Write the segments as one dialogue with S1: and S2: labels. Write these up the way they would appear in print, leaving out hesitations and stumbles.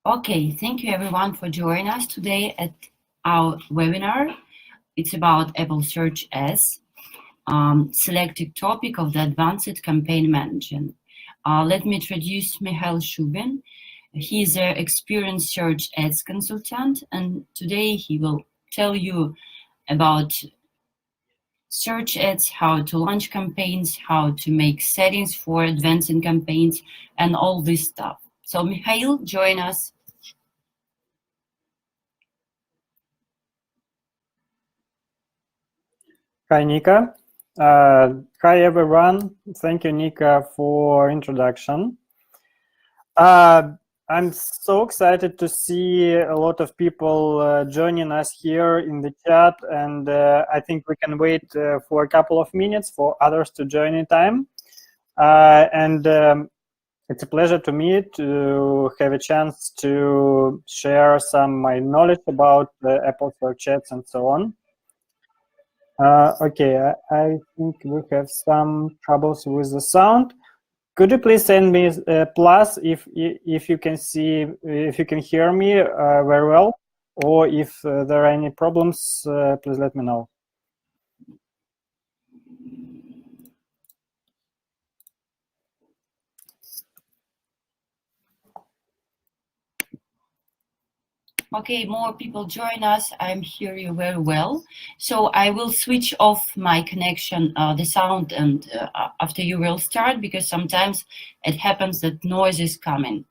S1: Okay, thank you everyone for joining us today at our webinar. It's about Apple Search Ads, selected topic of the Advanced Campaign Management. Let me introduce Mikhail Shubin. He's an experienced search ads consultant, and today he will tell you about search ads, how to launch campaigns, how to make settings for advancing campaigns, and all this stuff. So Mikhail, join us.
S2: Hi, Nika. Hi, everyone. Thank you, Nika, for introduction. I'm so excited to see a lot of people joining us here in the chat, and I think we can wait for a couple of minutes for others to join in time. It's a pleasure to me to have a chance to share some of my knowledge about Apple Search Ads and so on. Okay, I think we have some troubles with the sound. Could you please send me a plus if you can see, if you can hear me very well, or if there are any problems, please let me know.
S1: Okay, more people join us. I'm hearing you very well. So I will switch off my connection, the sound, and after you will start, because sometimes it happens that noise is coming.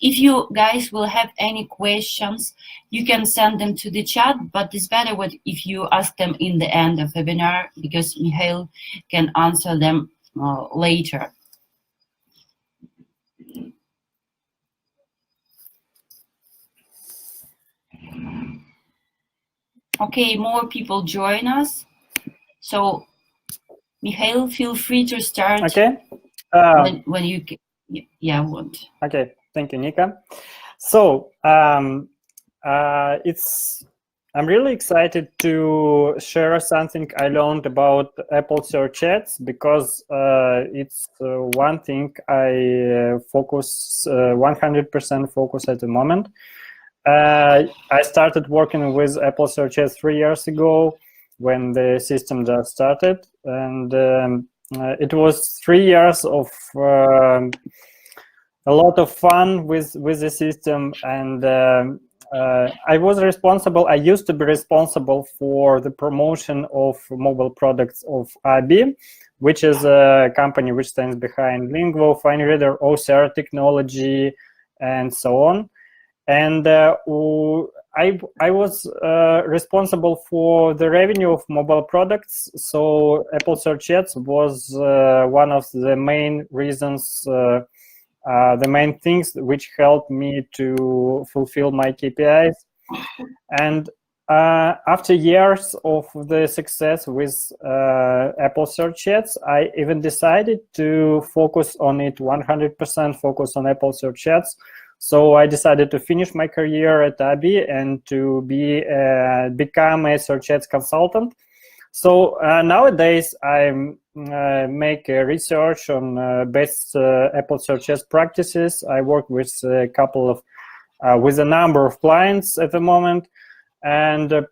S1: If you guys will have any questions, you can send them to the chat, but it's better if you ask them in the end of the webinar, because Mikhail can answer them later. Okay, more people join us. So, Mikhail, feel free to start.
S2: Okay.
S1: When you want.
S2: Okay, thank you, Nika. So I'm really excited to share something I learned about Apple Search Ads, because it's one thing I focus 100% focus at the moment. I started working with Apple Search Ads 3 years ago when the system just started, and it was 3 years of a lot of fun with the system, and I used to be responsible for the promotion of mobile products of AB, which is a company which stands behind Linguo, FineReader, OCR technology, and so on. And I was responsible for the revenue of mobile products. So Apple Search Ads was one of the main reasons, the main things which helped me to fulfill my KPIs. And after years of the success with Apple Search Ads, I even decided to focus on it 100%, focus on Apple Search Ads. So I decided to finish my career at AB and to become a search ads consultant. So nowadays I make research on best Apple Search Ads practices. I work with with a number of clients at the moment, and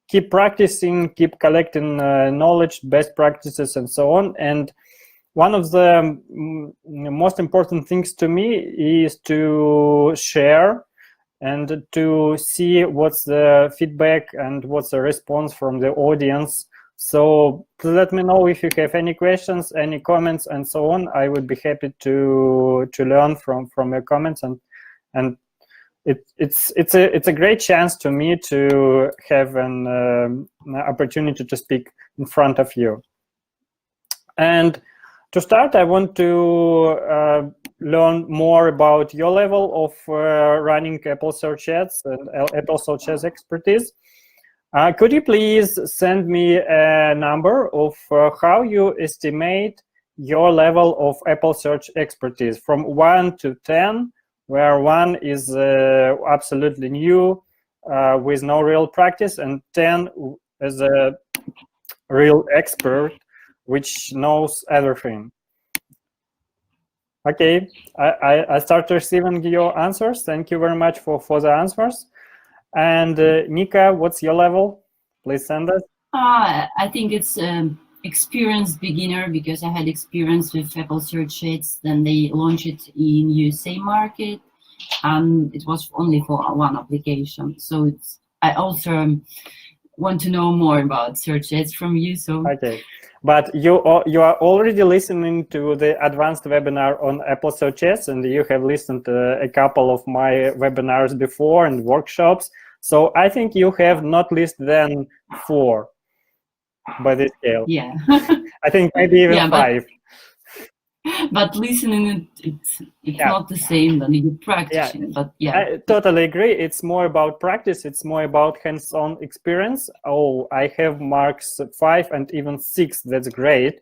S2: keep practicing, keep collecting knowledge, best practices, and so on. And one of the most important things to me is to share and to see what's the feedback and what's the response from the audience. So please let me know if you have any questions, any comments, and so on. I would be happy to learn from your comments, and it's a great chance to me to have an opportunity to speak in front of you. And to start, I want to learn more about your level of running Apple Search Ads and Apple Search Ads expertise. Could you please send me a number of how you estimate your level of Apple Search expertise from 1 to 10, where 1 is absolutely new with no real practice, and 10 is a real expert which knows everything. Okay, I start receiving your answers. Thank you very much for the answers. And Nika, what's your level? Please send us.
S1: I think it's experienced beginner because I had experience with Apple Search Ads. Then they launched it in USA market, and it was only for one application. So I also want to know more about Search Ads from you. So
S2: okay, but you are already listening to the advanced webinar on Apple Search Ads, and you have listened to a couple of my webinars before and workshops. So I think you have not less than 4 by this scale.
S1: Yeah.
S2: I think maybe even 5.
S1: But listening, it's not the same than you practicing.
S2: Yeah.
S1: But yeah,
S2: I totally agree. It's more about practice. It's more about hands-on experience. Oh, I have marks 5 and even 6. That's great.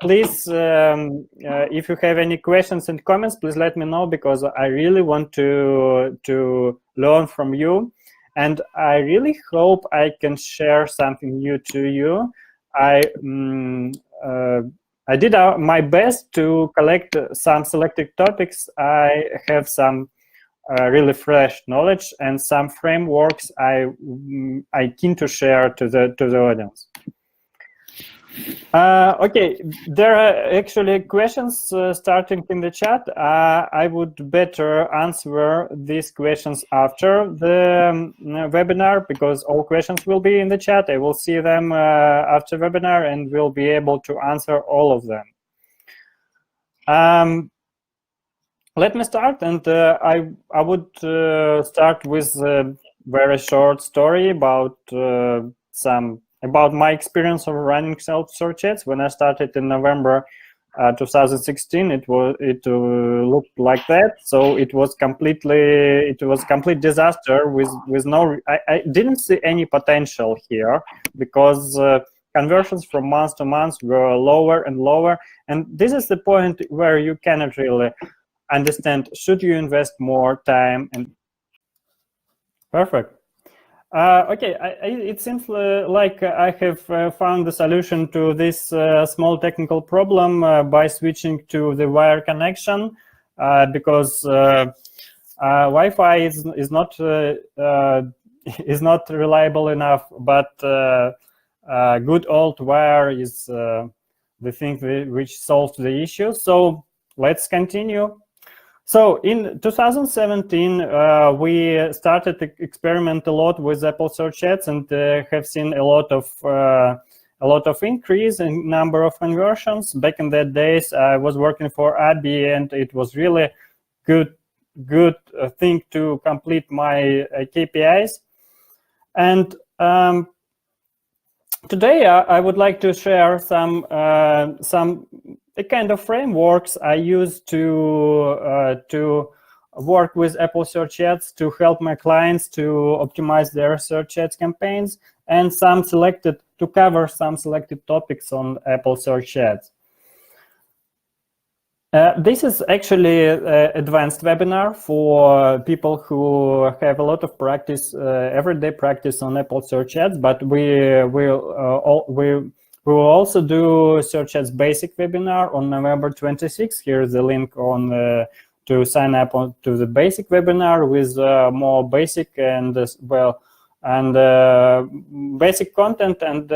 S2: Please, if you have any questions and comments, please let me know, because I really want to learn from you, and I really hope I can share something new to you. I did my best to collect some selected topics. I have some really fresh knowledge and some frameworks I keen to share to the audience. Okay, there are actually questions starting in the chat. I would better answer these questions after the webinar, because all questions will be in the chat. I will see them after webinar and will be able to answer all of them. Let me start, and I would start with a very short story about my experience of running self-search ads. When I started in November 2016, it looked like that. So it was complete disaster with no. I didn't see any potential here, because conversions from month to month were lower and lower, and this is the point where you cannot really understand, should you invest more time? And perfect. Okay, it seems like I have found the solution to this small technical problem by switching to the wire connection, because Wi-Fi is not reliable enough, but good old wire is the thing which solved the issue. So let's continue. So in 2017, we started to experiment a lot with Apple Search Ads, and have seen a lot of increase in number of conversions. Back in that days, I was working for Abby, and it was really good thing to complete my KPIs. And today, I would like to share some the kind of frameworks I use to work with Apple Search Ads to help my clients to optimize their search ads campaigns, and to cover some selected topics on Apple Search Ads. This is actually an advanced webinar for people who have a lot of practice, everyday practice on Apple Search Ads, but we will also do Search Ads Basic webinar on November 26th. Here's the link on to sign up to the Basic webinar with more basic and basic content and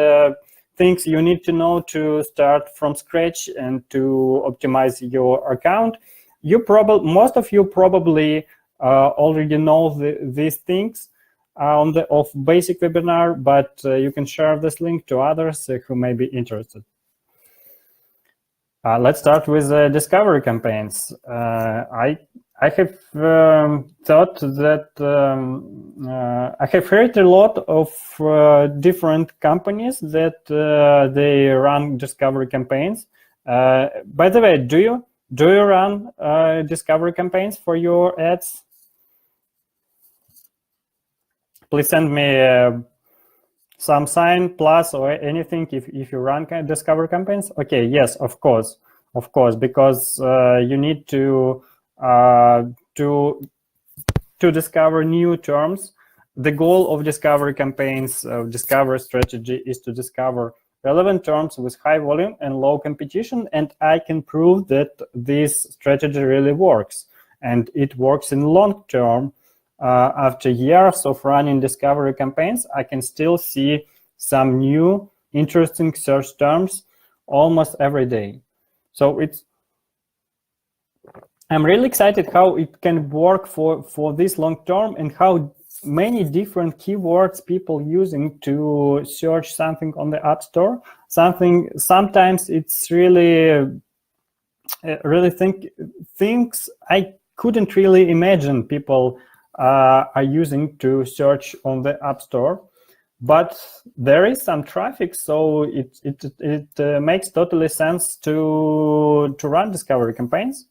S2: things you need to know to start from scratch and to optimize your account. Most of you probably already know these things on the basic webinar, but you can share this link to others who may be interested. Let's start with discovery campaigns. I have thought that I have heard a lot of different companies that they run discovery campaigns. By the way, do you run discovery campaigns for your ads? Please send me some sign, plus, or anything if you run discovery campaigns. Okay, yes, of course, because you need to discover new terms. The goal of discovery campaigns, discovery strategy, is to discover relevant terms with high volume and low competition, and I can prove that this strategy really works. And it works in long term. After years of running discovery campaigns, I can still see some new interesting search terms almost every day. So I'm really excited how it can work for this long term, and how many different keywords people using to search something on the App Store. Sometimes it's really things I couldn't really imagine people are using to search on the App Store. But there is some traffic, so it makes totally sense to run discovery campaigns.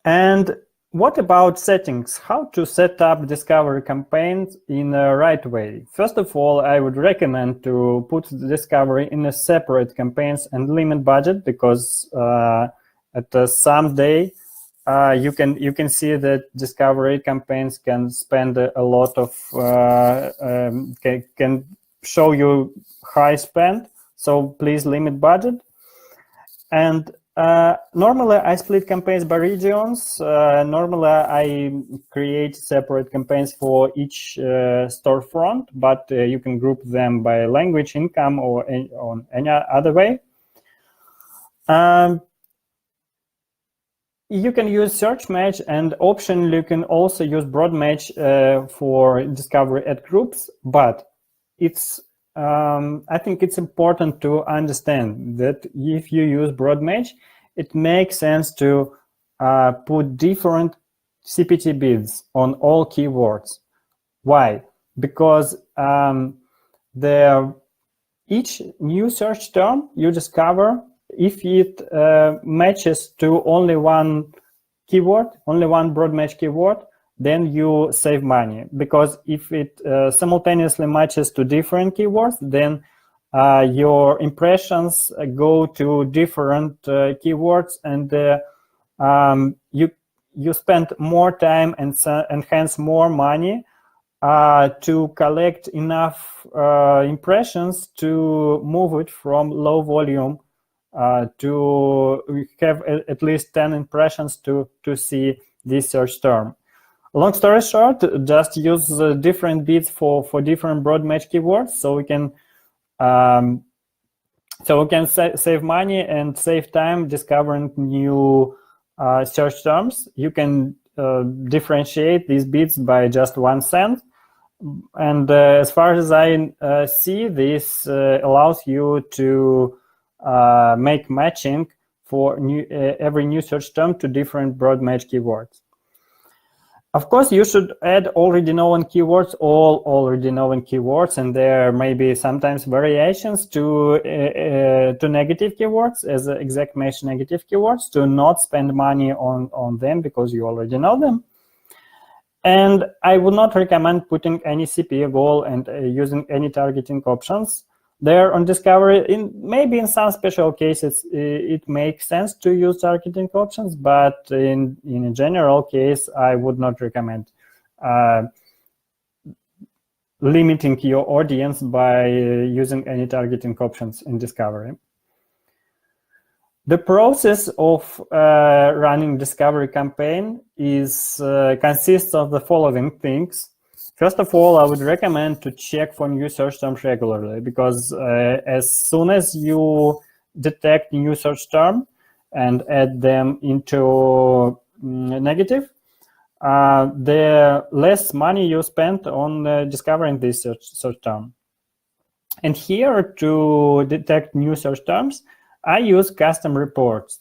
S2: And what about settings? How to set up discovery campaigns in a right way? First of all, I would recommend to put the discovery in a separate campaigns and limit budget, because at some day you can see that discovery campaigns can spend a lot of can show you high spend. So please limit budget. And normally I split campaigns by regions. Normally I create separate campaigns for each storefront, but you can group them by language, income, or on any other way. You can use search match, and option you can also use broad match for discovery ad groups, but it's I think it's important to understand that if you use broad match, it makes sense to put different CPT bids on all keywords. Why? Because each new search term you discover, if it matches to only one keyword, only one broad match keyword, then you save money. Because if it simultaneously matches to different keywords, then your impressions go to different keywords, and you spend more time and hence more money to collect enough impressions to move it from low volume to have at least 10 impressions to see this search term. Long story short, just use different bids for different broad match keywords, so we can save money and save time discovering new search terms. You can differentiate these bids by just 1 cent. And as far as I see, this allows you to make matching for every new search term to different broad match keywords. Of course, you should add already known keywords, all already known keywords, and there may be sometimes variations to negative keywords as exact match negative keywords, to not spend money on them because you already know them. And I would not recommend putting any CPA goal and using any targeting options there on discovery. Maybe in some special cases it makes sense to use targeting options, but in a general case I would not recommend limiting your audience by using any targeting options in discovery. The process of running discovery campaign consists of the following things. First of all, I would recommend to check for new search terms regularly, because as soon as you detect new search term and add them into negative, the less money you spend on discovering this search term. And here, to detect new search terms, I use custom reports.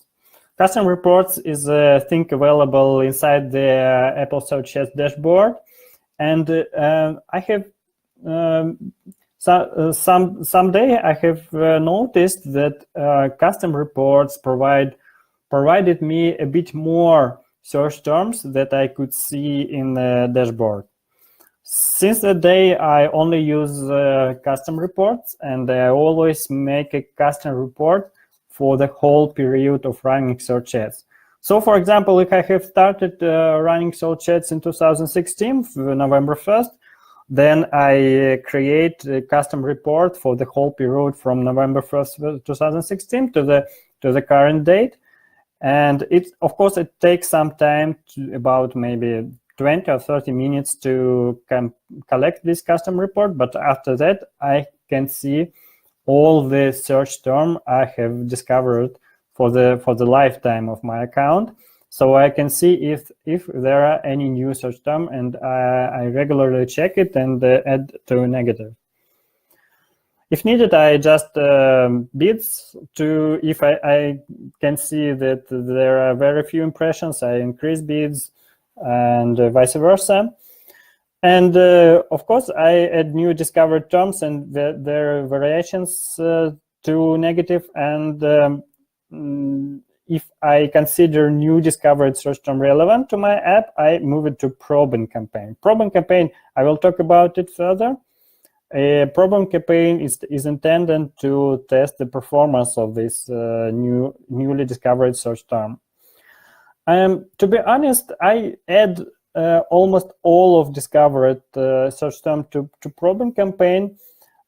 S2: Custom reports is a thing available inside the Apple Search Ads dashboard. And I have someday I have noticed that custom reports provided me a bit more search terms that I could see in the dashboard. Since that day, I only use custom reports, and I always make a custom report for the whole period of running search ads. So, for example, if I have started running search ads in 2016, November 1st, Then I create a custom report for the whole period from November 1st, 2016 to the current date. And of course, it takes some time, about maybe 20 or 30 minutes to collect this custom report. But after that, I can see all the search term I have discovered for the lifetime of my account. So I can see if there are any new search term, and I regularly check it and add to negative. If needed, I adjust bids to, if I can see that there are very few impressions, I increase bids, and vice versa. And of course, I add new discovered terms and their variations to negative. And if I consider new discovered search term relevant to my app, I move it to probing campaign. Probing campaign, I will talk about it further. A probing campaign is intended to test the performance of this newly discovered search term. To be honest, I add almost all of discovered search term to probing campaign,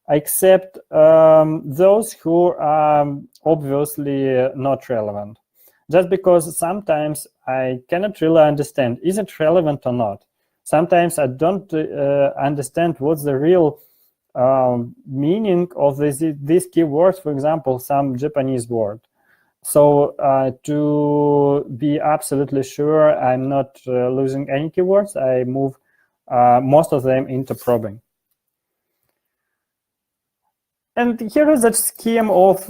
S2: except those who are obviously not relevant. Just because sometimes I cannot really understand, is it relevant or not? Sometimes I don't understand what's the real meaning of these keywords, for example, some Japanese word. So to be absolutely sure I'm not losing any keywords, I move most of them into probing. And here is a scheme of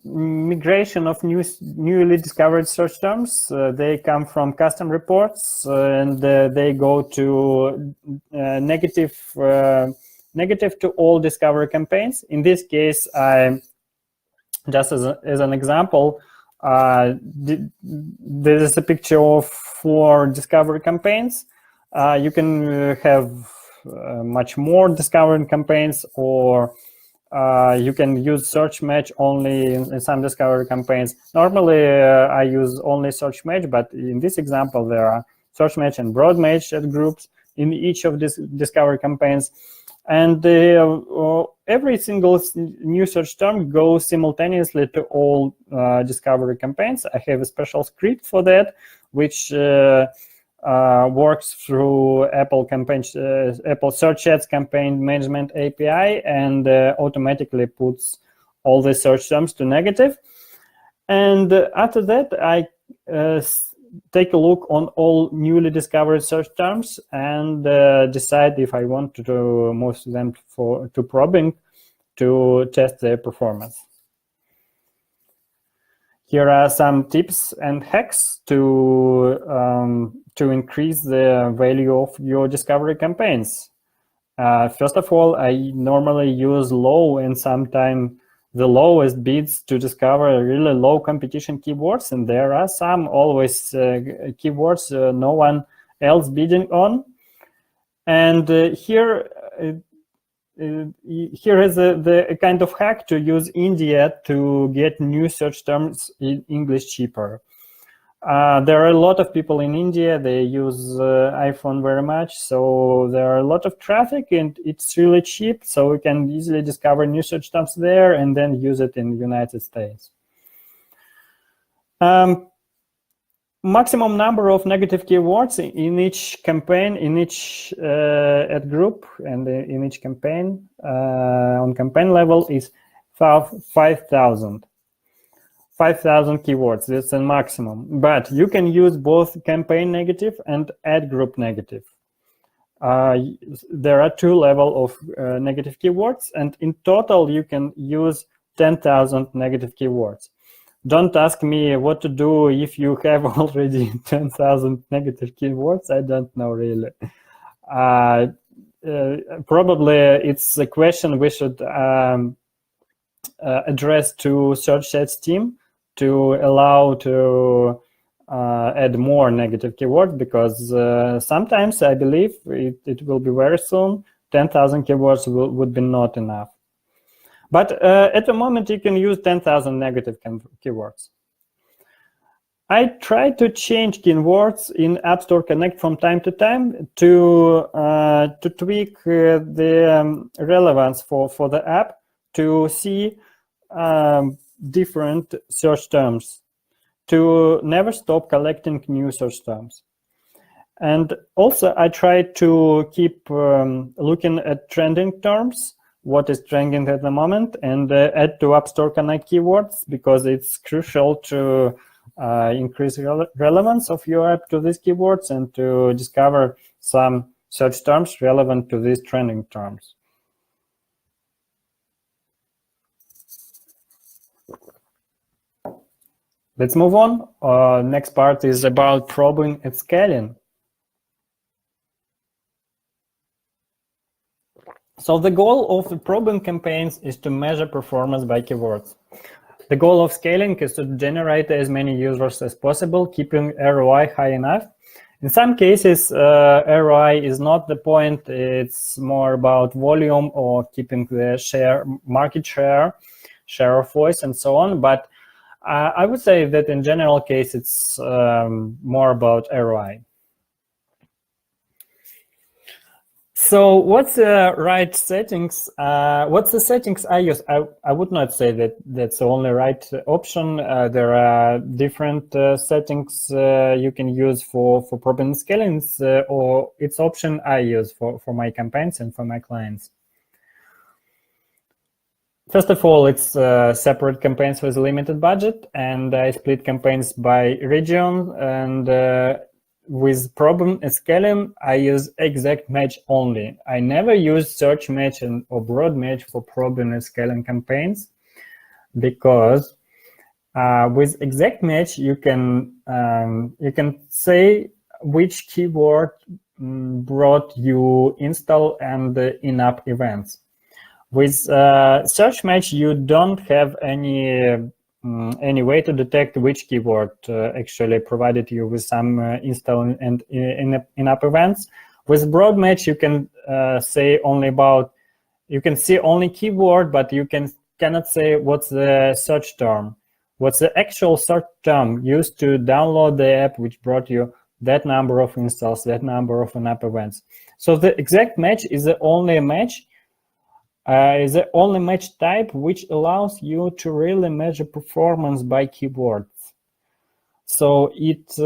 S2: migration of newly discovered search terms. They come from custom reports, and they go to negative to all discovery campaigns. In this case, I just as an example, there is a picture of 4 discovery campaigns. You can have much more discovery campaigns, or you can use search match only in some discovery campaigns. Normally, I use only search match, but in this example, there are search match and broad match groups in each of these discovery campaigns. And every single new search term goes simultaneously to all discovery campaigns. I have a special script for that, which works through Apple Search Ads Campaign Management API, and automatically puts all the search terms to negative. And after that, I take a look on all newly discovered search terms and decide if I want to move them to probing to test their performance. Here are some tips and hacks to increase the value of your discovery campaigns. First of all, I normally use low and sometimes the lowest bids to discover really low competition keywords, and there are some always keywords no one else bidding on. And here is a kind of hack to use India to get new search terms in English cheaper. There are a lot of people in India, they use iPhone very much, so there are a lot of traffic and it's really cheap, so we can easily discover new search terms there and then use it in the United States. Maximum number of negative keywords in each campaign, in each ad group, and in each campaign on campaign level is 5,000. 5,000 keywords, that's a maximum. But you can use both campaign negative and ad group negative. There are 2 levels of negative keywords, and in total you can use 10,000 negative keywords. Don't ask me what to do if you have already 10,000 negative keywords. I don't know really. Probably it's a question we should address to Search Ads team to allow to add more negative keywords, because sometimes I believe it will be very soon 10,000 keywords would be not enough. But at the moment you can use 10,000 negative keywords. I try to change keywords in App Store Connect from time to time to tweak the relevance for the app to see different search terms, to never stop collecting new search terms. And also I try to keep looking at trending terms, what is trending at the moment, and add to App Store Connect keywords, because it's crucial to increase relevance of your app to these keywords and to discover some search terms relevant to these trending terms. Let's move on. Next part is about probing and scaling. So the goal of the probing campaigns is to measure performance by keywords. The goal of scaling is to generate as many users as possible, keeping ROI high enough. In some cases, ROI is not the point. It's more about volume or keeping the share, market share of voice, and so on. But I would say that in general case, it's more about ROI. So what's the right settings? What's the settings I use? I would not say that that's the only right option. There are different settings you can use for probing scaling, or it's option I use for my campaigns and for my clients. First of all, it's separate campaigns with a limited budget, and I split campaigns by region, and with probing and scaling, I use exact match only. I never use search match or broad match for probing and scaling campaigns, because with exact match you can say which keyword brought you install and in-app events. With search match, you don't have any way to detect which keyword actually provided you with some install and in-app events. With broad match, you can say only about, you can see only keyword, but you cannot say what's the search term, what's the actual search term used to download the app which brought you that number of installs, that number of in-app events. So the exact match is the only match. Is the only match type which allows you to really measure performance by keywords. So it's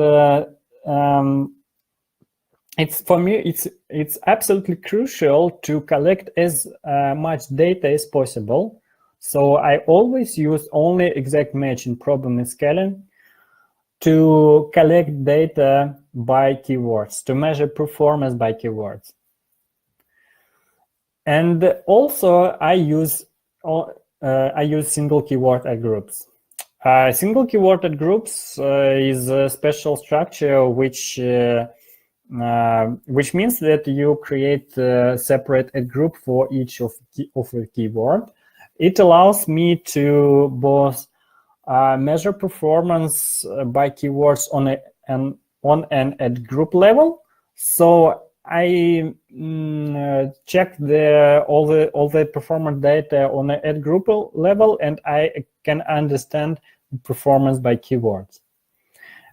S2: for me it's absolutely crucial to collect as much data as possible. So I always use only exact match in probing and scaling to collect data by keywords, to measure performance by keywords. And also I use single keyword ad groups. Single keyword ad groups is a special structure which means that you create a separate ad group for each of a keyword. It allows me to both measure performance by keywords on an ad group level. So I check all the performance data on an ad group level, and I can understand performance by keywords.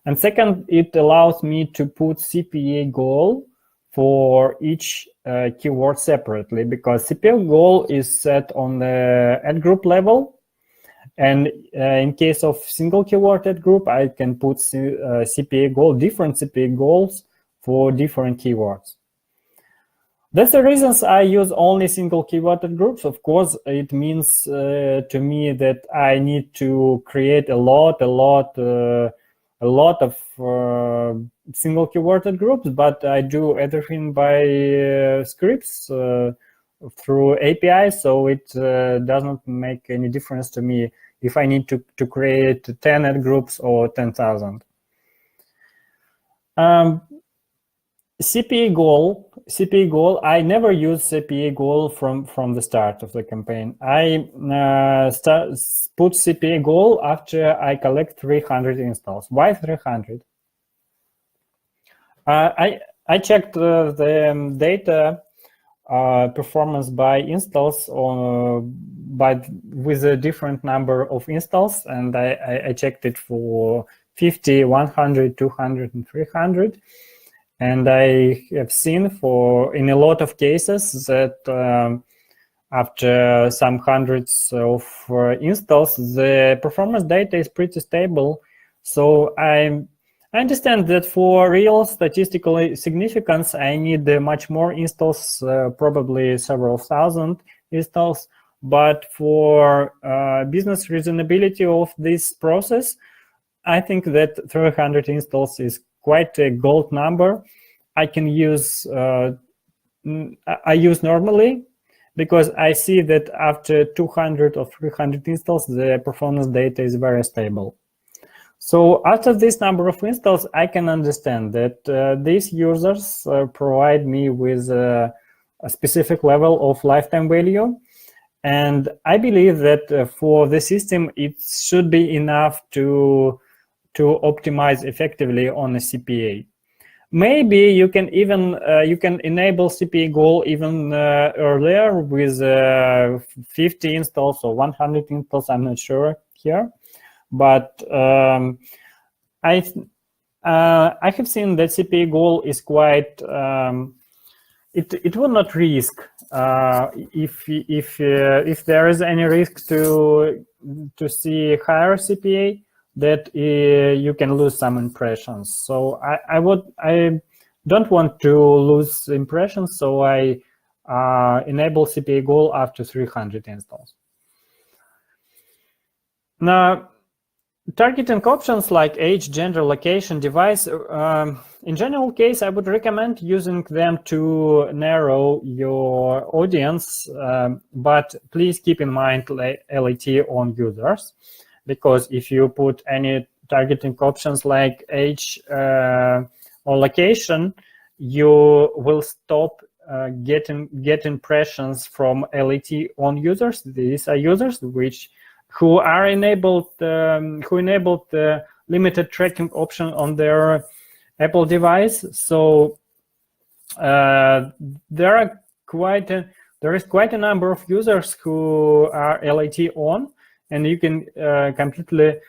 S2: And second, it allows me to put CPA goal for each keyword separately, because CPA goal is set on the ad group level. And in case of single keyword ad group, I can put CPA goal, different CPA goals for different keywords. That's the reasons I use only single keyword ad groups. Of course, it means to me that I need to create a lot of single keyword ad groups, but I do everything by scripts through APIs, so it doesn't make any difference to me if I need to create 10 ad groups or 10,000. CPA goal, I never use CPA goal from the start of the campaign. I put CPA goal after I collect 300 installs. Why 300? I checked the data performance by installs with a different number of installs, and I checked it for 50, 100, 200, and 300. And I have seen in a lot of cases that after some hundreds of installs, the performance data is pretty stable. So I understand that for real statistical significance, I need much more installs, probably several thousand installs. But for business reasonability of this process, I think that 300 installs is quite a gold number. I can use, I use normally, because I see that after 200 or 300 installs, the performance data is very stable. So after this number of installs, I can understand that these users provide me with a specific level of lifetime value. And I believe that for the system, it should be enough to optimize effectively on a CPA. Maybe you can even you can enable CPA goal even earlier with 50 installs or 100 installs. I'm not sure here, but I have seen that CPA goal is quite. It will not risk if there is any risk to see higher CPA, that you can lose some impressions. So I don't want to lose impressions, so I enable CPA goal after 300 installs. Now, targeting options like age, gender, location, device, in general case, I would recommend using them to narrow your audience, but please keep in mind LAT on users. Because if you put any targeting options like age or location, you will stop getting impressions from LAT on users. These are users who enabled the limited tracking option on their Apple device. So there is quite a number of users who are LAT on. And you can completely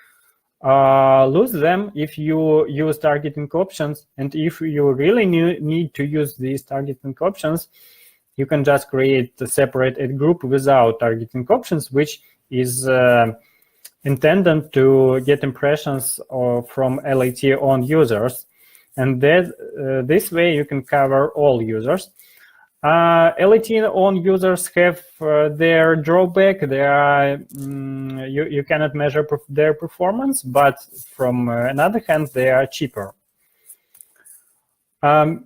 S2: lose them if you use targeting options. And if you really need to use these targeting options, you can just create a separate ad group without targeting options, which is intended to get impressions from LAT on users. And this way you can cover all users. LAT on users have their drawback. You cannot measure their performance, but from another hand, they are cheaper. For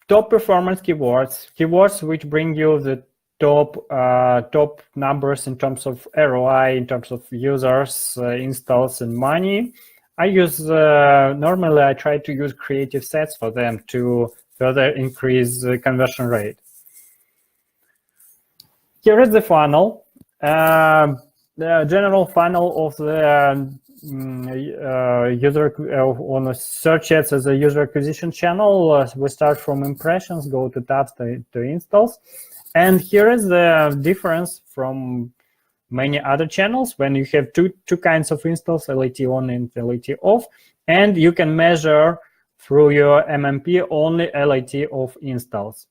S2: top performance keywords which bring you the top numbers in terms of ROI, in terms of users, installs, and money, I use normally I try to use creative sets for them to further increase the conversion rate. Here is the funnel, the general funnel of the user on a search ads as a user acquisition channel. We start from impressions, go to tabs to installs, and here is the difference from many other channels when you have two kinds of installs, LAT on and LAT off, and you can measure through your MMP only LAT off installs.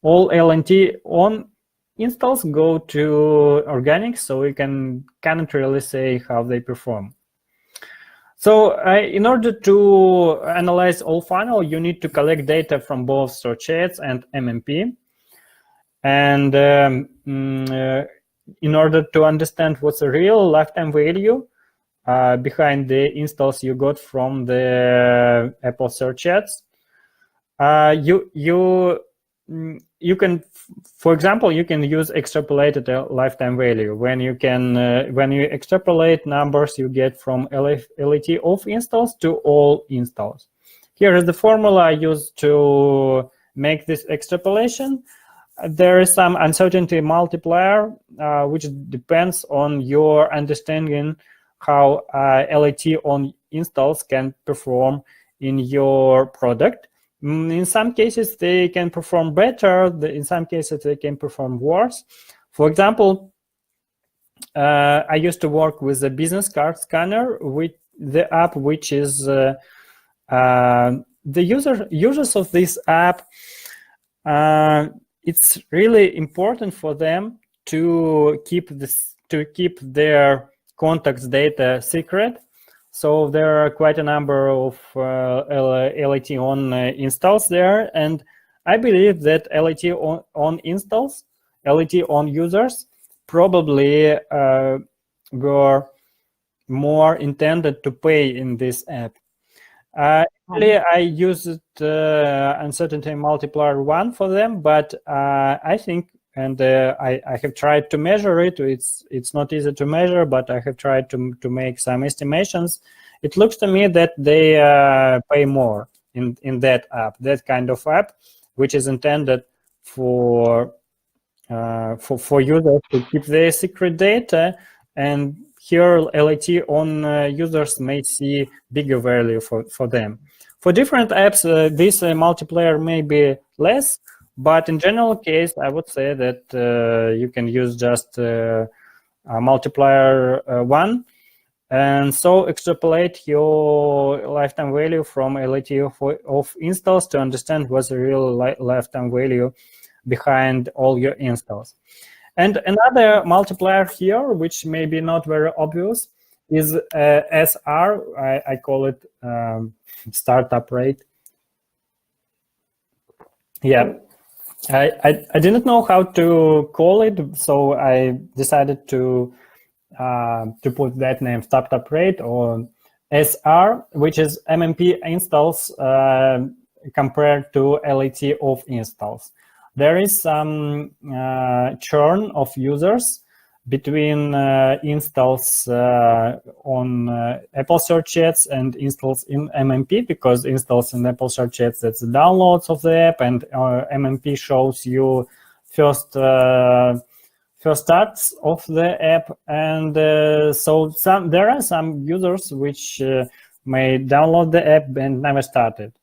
S2: All LAT on installs go to organic, so you cannot really say how they perform. So in order to analyze all funnel, you need to collect data from both search ads and MMP. And in order to understand what's the real lifetime value behind the installs you got from the Apple search ads, you can, for example, you can use extrapolated lifetime value when you extrapolate numbers you get from LAT off installs to all installs. Here is the formula I use to make this extrapolation. There is some uncertainty multiplier, which depends on your understanding how LAT on installs can perform in your product. In some cases, they can perform better. In some cases, they can perform worse. For example, I used to work with a business card scanner with the app, which is the users of this app. It's really important for them to keep their contacts data secret. So there are quite a number of LAT on installs there, and I believe that LAT on installs, LAT on users probably were more intended to pay in this app. Actually, I used uncertainty multiplier 1 for them, but I think, and I have tried to measure it. It's not easy to measure, but I have tried to make some estimations. It looks to me that they pay more in that app, that kind of app, which is intended for users to keep their secret data, and here LAT on users may see bigger value for them. For different apps, this multiplier may be less, but in general case, I would say that you can use just a multiplier 1, and so extrapolate your lifetime value from LAT of installs to understand what's the real lifetime value behind all your installs. And another multiplier here, which may be not very obvious, is SR. I call it startup rate. Yeah, I didn't know how to call it, so I decided to put that name, startup rate, or SR, which is MMP installs compared to LAT of installs. There is some churn of users between installs on Apple Search Ads and installs in MMP, because installs in Apple Search Ads, that's the downloads of the app, and MMP shows you first starts of the app. And so there are some users which may download the app and never started.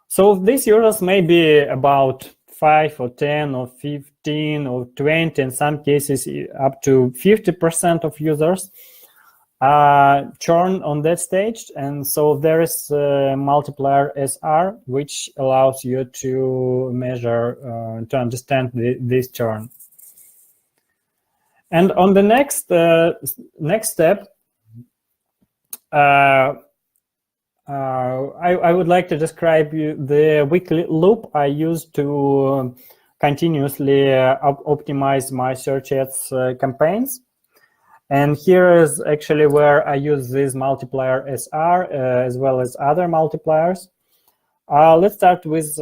S2: So these users may be about 5 or 10 or 15 or 20, in some cases up to 50% of users churn on that stage. And so there is a multiplier SR, which allows you to measure, to understand this churn. And on the next step, I would like to describe you the weekly loop I use to continuously optimize my search ads campaigns. And here is actually where I use this multiplier SR as well as other multipliers. Let's start with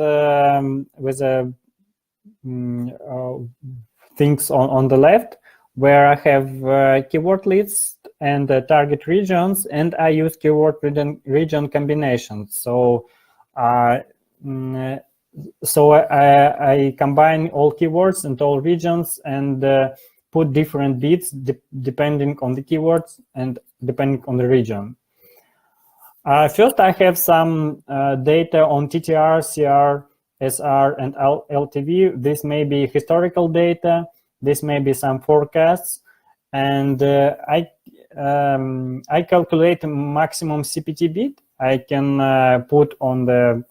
S2: things on the left, where I have keyword lists and target regions, and I use keyword region combinations. So I combine all keywords and all regions and put different bids depending on the keywords and depending on the region. First, I have some data on TTR, CR, SR, and LTV. This may be historical data. This may be some forecasts, and I calculate maximum CPT bid I can put on the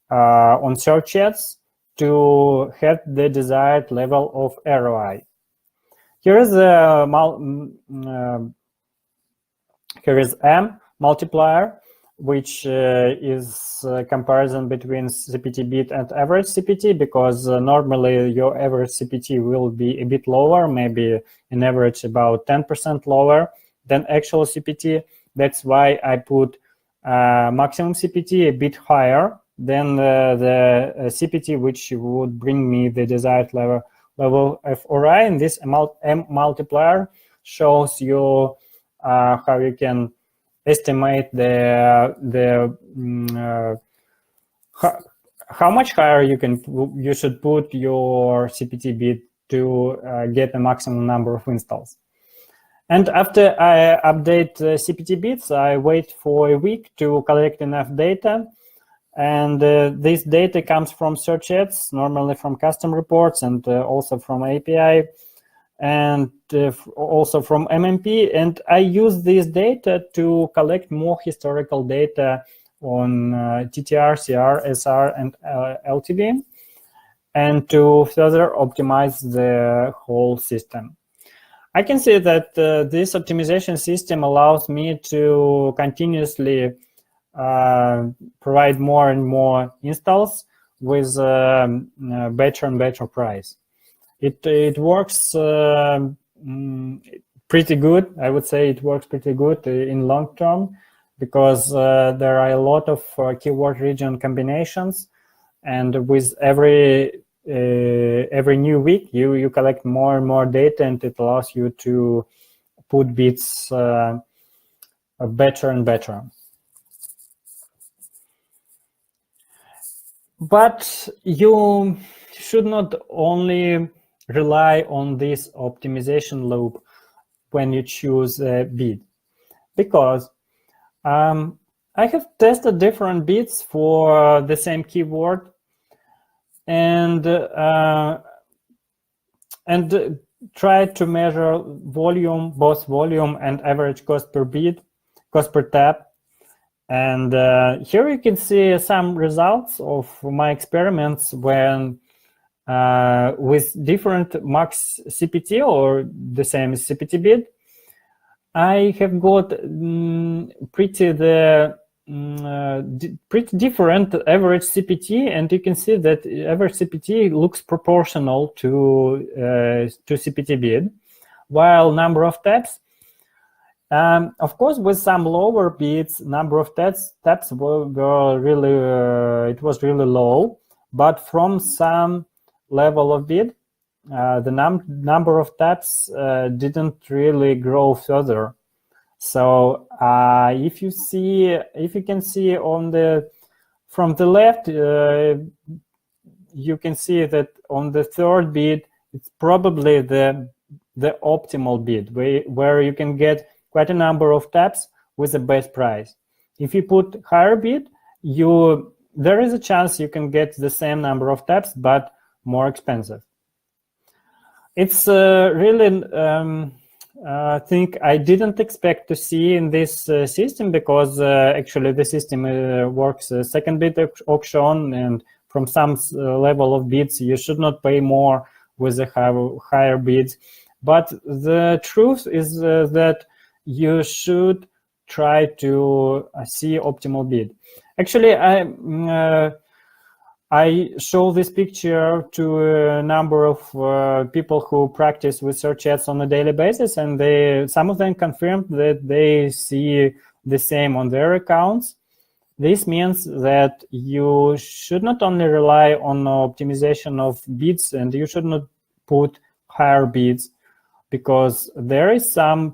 S2: on search ads to have the desired level of ROI. Here is M multiplier, which is a comparison between CPT bid and average CPT, because normally your average CPT will be a bit lower, maybe an average about 10% lower than actual CPT. That's why I put maximum CPT a bit higher than the CPT, which would bring me the desired level of ROI. And this M multiplier shows you how you can estimate how much higher you should put your CPT bid to get a maximum number of installs. And after I update CPT bids, I wait for a week to collect enough data. And this data comes from search ads, normally from custom reports and also from API. and also from MMP, and I use this data to collect more historical data on TTR, CR, SR, and LTV, and to further optimize the whole system. I can see that this optimization system allows me to continuously provide more and more installs with better and better price. It works pretty good. I would say it works pretty good in long term, because there are a lot of keyword region combinations, and with every new week you collect more and more data, and it allows you to put bits better and better. But you should not only rely on this optimization loop when you choose a bid, because I have tested different bids for the same keyword, and tried to measure volume, both volume and average cost per bid, cost per tab. And here you can see some results of my experiments when with different max CPT or the same CPT bid. I have got pretty different average CPT, and you can see that average CPT looks proportional to CPT bid, while number of tabs, of course, with some lower bids, number of tabs were really it was really low, but from some level of bid, the number of tabs didn't really grow further. So if you can see on from the left, you can see that on the third bid, it's probably the optimal bid, where you can get quite a number of tabs with the best price. If you put higher bid, there is a chance you can get the same number of tabs, but more expensive. It's really thing I didn't expect to see in this system, because actually the system works second bid auction, and from some level of bids you should not pay more with the higher bids. But the truth is that you should try to see optimal bid. Actually, I show this picture to a number of people who practice with search ads on a daily basis, and some of them confirmed that they see the same on their accounts. This means that you should not only rely on optimization of bids, and you should not put higher bids, because there is some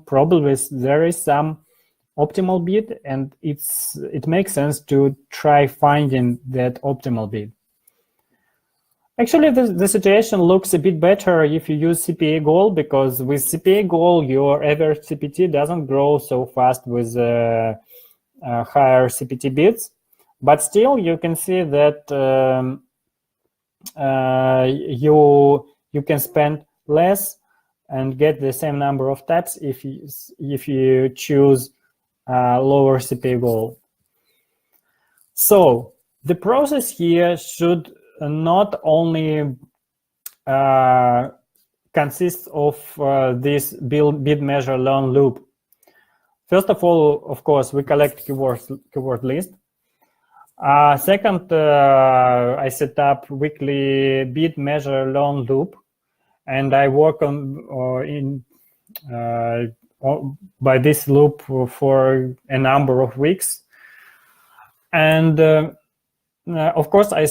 S2: optimal bid, and it makes sense to try finding that optimal bid. Actually, the situation looks a bit better if you use CPA goal, because with CPA goal, your average CPT doesn't grow so fast with higher CPT bids. But still, you can see that you can spend less and get the same number of tabs if you choose lower CPA goal. So the process here should not only consists of this bid measure learn loop. First of all, of course, we collect keyword list. Second, I set up weekly bid measure learn loop, and I work by this loop for a number of weeks. And of course, I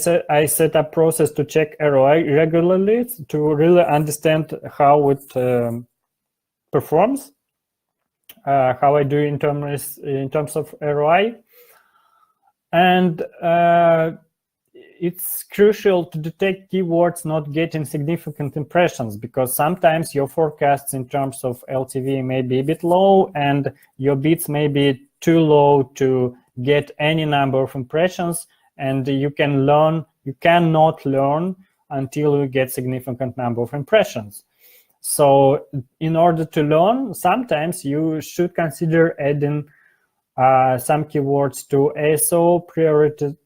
S2: set up process to check ROI regularly to really understand how it performs, how I do in terms of ROI. And it's crucial to detect keywords not getting significant impressions, because sometimes your forecasts in terms of LTV may be a bit low, and your bids may be too low to get any number of impressions, and you cannot learn until you get significant number of impressions. So in order to learn, sometimes you should consider adding some keywords to ASO,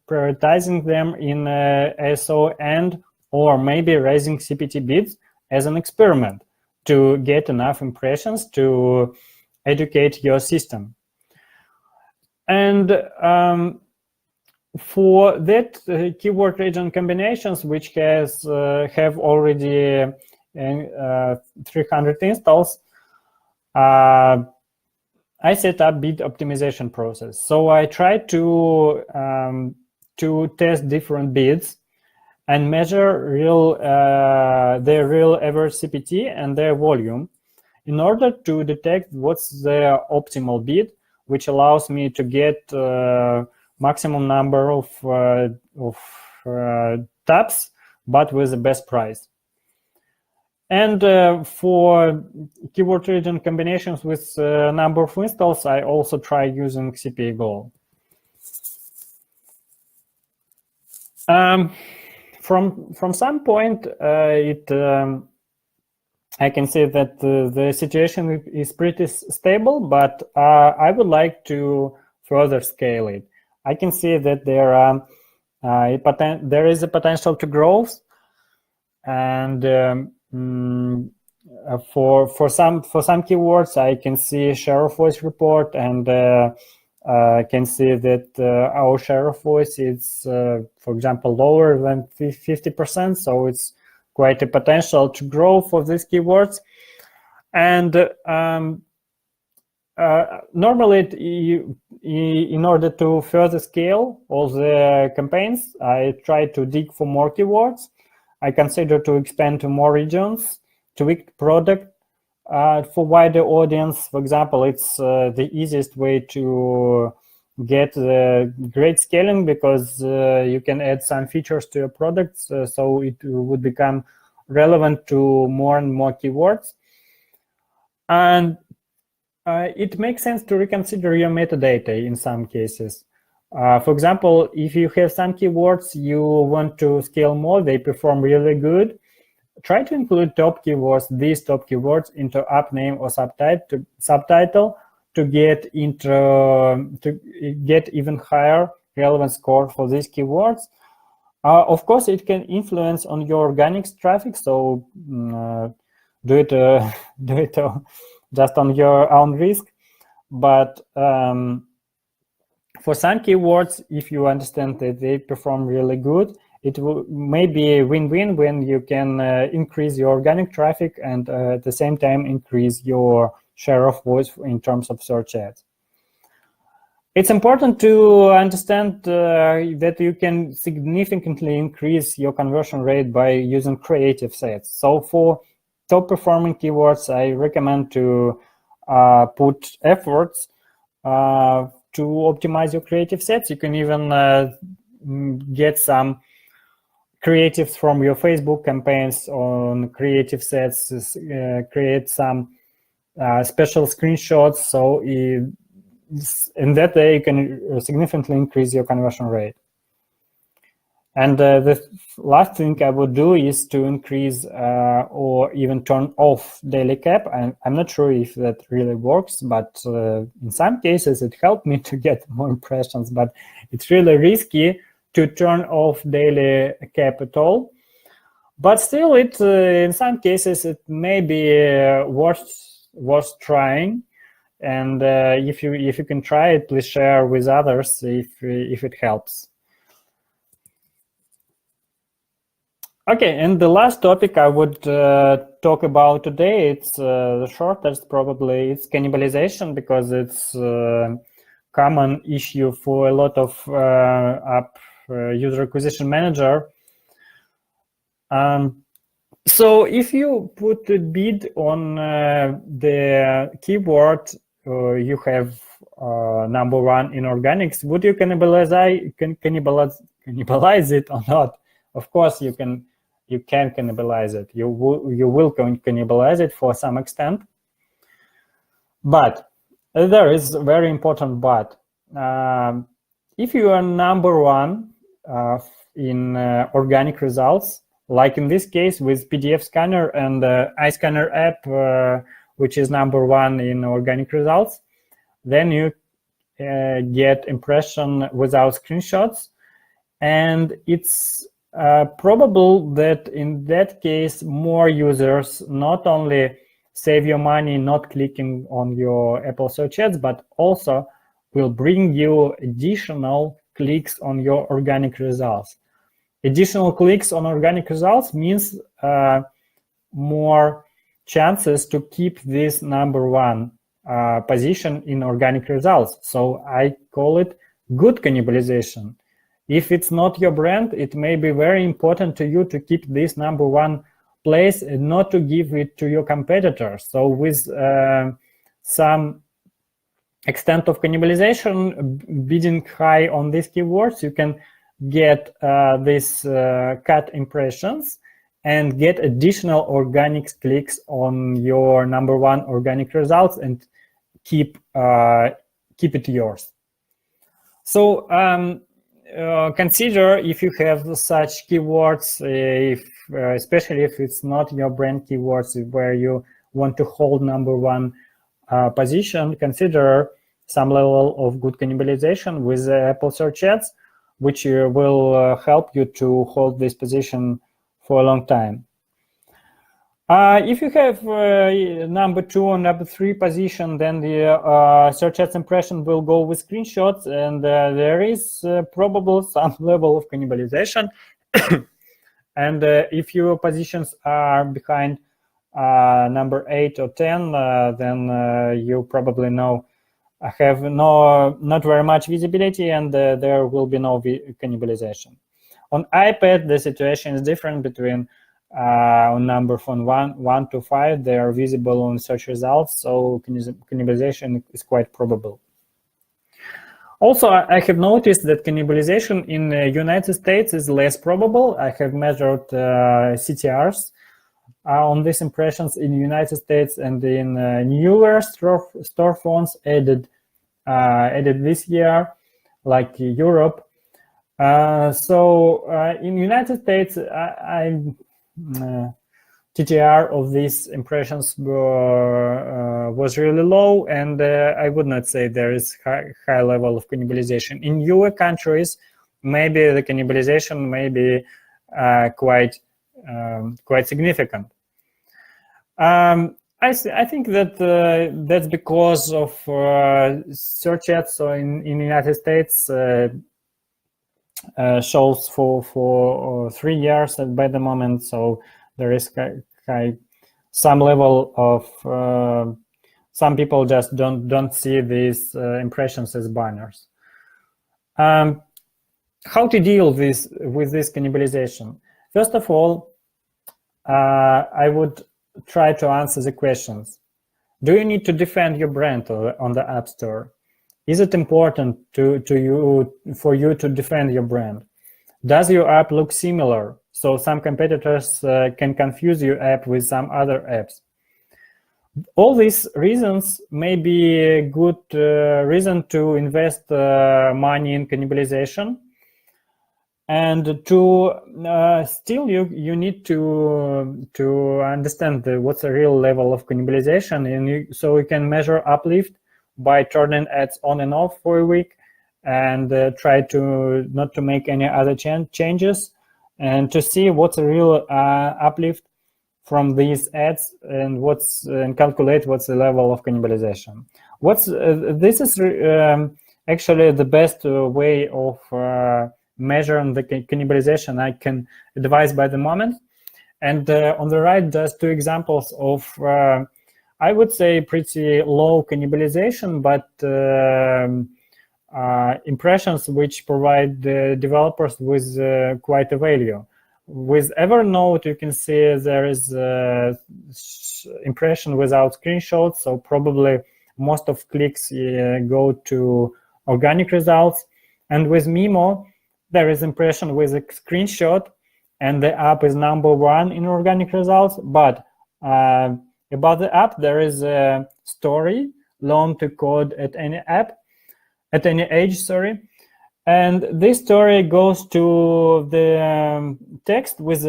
S2: prioritizing them in ASO, and or maybe raising CPT bids as an experiment to get enough impressions to educate your system. And for that, keyword region combinations, which have already 300 installs, I set up bid optimization process. So I try to test different bids and measure their real average CPT and their volume in order to detect what's the optimal bid, which allows me to get maximum number of taps, but with the best price. And for keyword region combinations with number of installs, I also try using CPA goal. From some point, I can say that the situation is pretty stable, but I would like to further scale it. I can see that there is a potential to growth, and for some keywords, I can see share of voice report, and can see that our share of voice is, for example, lower than 50%. So it's quite a potential to grow for these keywords. And normally, in order to further scale all the campaigns, I try to dig for more keywords. I consider to expand to more regions, tweak product for wider audience. For example, it's the easiest way to get great scaling, because you can add some features to your products, so it would become relevant to more and more keywords. And it makes sense to reconsider your metadata in some cases. For example, if you have some keywords you want to scale more, they perform really good, try to include these top keywords into app name or subtitle to get even higher relevance score for these keywords. Of course, it can influence on your organic traffic, so do it just on your own risk. But for some keywords, if you understand that they perform really good, it may be a win-win when you can increase your organic traffic and at the same time increase your share of voice in terms of search ads. It's important to understand that you can significantly increase your conversion rate by using creative sets. So for top performing keywords, I recommend to put efforts to optimize your creative sets. You can even get some creatives from your Facebook campaigns on creative sets, create some special screenshots. So in that way, you can significantly increase your conversion rate. And the last thing I would do is to increase or even turn off daily cap. And I'm not sure if that really works, but in some cases it helped me to get more impressions, but it's really risky to turn off daily cap at all. But still, in some cases it may be worth trying. And if you can try it, please share with others if it helps. Okay, and the last topic I would talk about today, it's the shortest probably, it's cannibalization, because it's a common issue for a lot of app user acquisition manager. So if you put a bid on the keyword you have number one in organics, would you cannibalize it or not? Of course, you can cannibalize it. You will cannibalize it for some extent. But there is a very important but. If you are number one in organic results, like in this case with PDF Scanner and iScanner app, which is #1 in organic results, then you get impression without screenshots. And it's probable that in that case, more users not only save your money not clicking on your Apple search ads, but also will bring you additional clicks on your organic results. Additional clicks on organic results means more chances to keep this #1 position in organic results. So I call it good cannibalization. If it's not your brand, it may be very important to you to keep this #1 place and not to give it to your competitors. So with some extent of cannibalization, bidding high on these keywords, you can get these cut impressions and get additional organic clicks on your #1 organic results and keep it yours. So consider if you have such keywords, especially if it's not your brand keywords where you want to hold #1 position, consider some level of good cannibalization with Apple search ads, which will help you to hold this position for a long time. If you have #2 or #3 position, then the search ads impression will go with screenshots, and there is probably some level of cannibalization. And if your positions are behind #8 or 10, then you probably have not very much visibility, and there will be no cannibalization. On iPad, the situation is different. Between on number from 1 to 5, they are visible on search results, so cannibalization is quite probable. Also, I have noticed that cannibalization in the United States is less probable. I have measured CTRs on these impressions in the United States and in newer store phones added this year, like Europe. So in the United States, TTR of these impressions was really low, and I would not say there is high level of cannibalization. In newer countries, maybe the cannibalization may be quite significant. I think that that's because of search ads. So in the United States, shows for 3 years by the moment. So there is some level of some people just don't see these impressions as banners. How to deal with this cannibalization? First of all, I would try to answer the questions. Do you need to defend your brand on the App Store? Is it important for you to defend your brand? Does your app look similar? So some competitors can confuse your app with some other apps. All these reasons may be a good reason to invest money in cannibalization. And to still you need to understand what's the real level of cannibalization, and so you can measure uplift by turning ads on and off for a week, and try to not to make any other changes, and to see what's a real uplift from these ads, and calculate what's the level of cannibalization. This is actually the best way of measuring the cannibalization I can advise by the moment. And on the right, there's two examples of I would say pretty low cannibalization, but impressions which provide the developers with quite a value. With Evernote, you can see there is impression without screenshots, so probably most of clicks go to organic results. And with Mimo, there is impression with a screenshot, and the app is #1 in organic results. But about the app, there is a story, learn to code at any age, And this story goes to the text with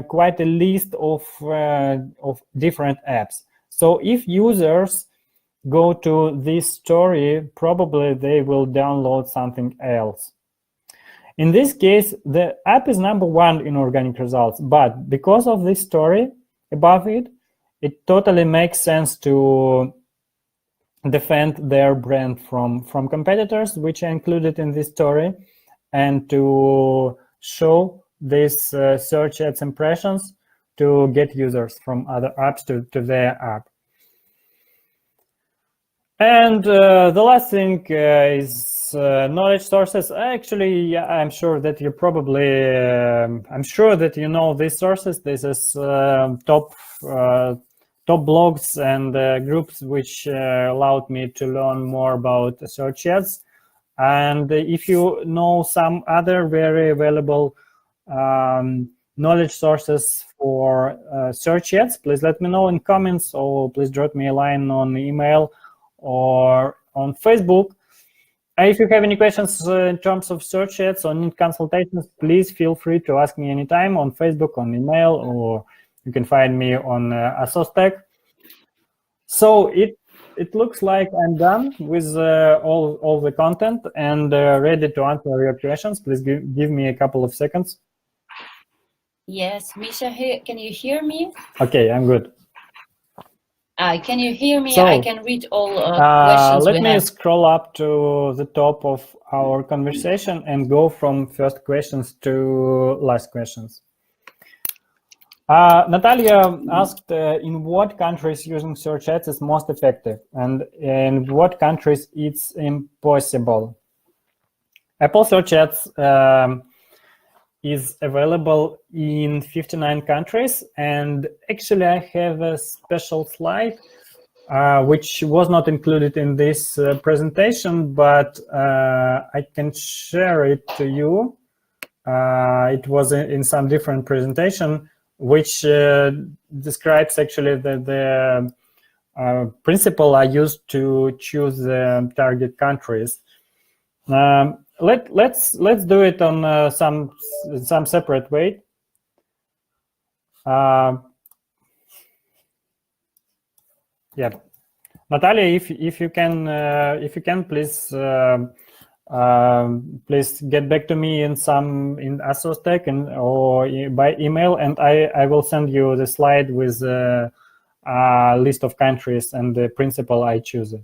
S2: quite a list of different apps. So if users go to this story, probably they will download something else. In this case, the app is #1 in organic results, but because of this story above it, it totally makes sense to defend their brand from competitors, which are included in this story, and to show these search ads impressions to get users from other apps to their app. And the last thing is knowledge sources. Actually, I'm sure that you probably, I'm sure that you know these sources. This is top blogs and groups which allowed me to learn more about search ads. And if you know some other very available knowledge sources for search ads, please let me know in comments, or please drop me a line on email or on Facebook. If you have any questions in terms of search ads or need consultations, please feel free to ask me anytime on Facebook, on email, or you can find me on ASOdesk. So it looks like I'm done with all the content and ready to answer your questions. Please give me a couple of seconds.
S1: Yes, Misha, can you hear me?
S2: Okay, I'm good.
S1: Can you hear me?
S2: So,
S1: I can read all questions.
S2: Let me scroll up to the top of our conversation and go from first questions to last questions. Natalia asked in what countries using search ads is most effective, and in what countries it's impossible. Apple search ads is available in 59 countries, and actually I have a special slide which was not included in this presentation, but I can share it to you. It was in some different presentation, which describes actually the principle I used to choose the target countries. Let's do it on some separate way. Yeah, Natalia, if you can please please get back to me in ASOdesk or by email, and I will send you the slide with a list of countries and the principle I choose.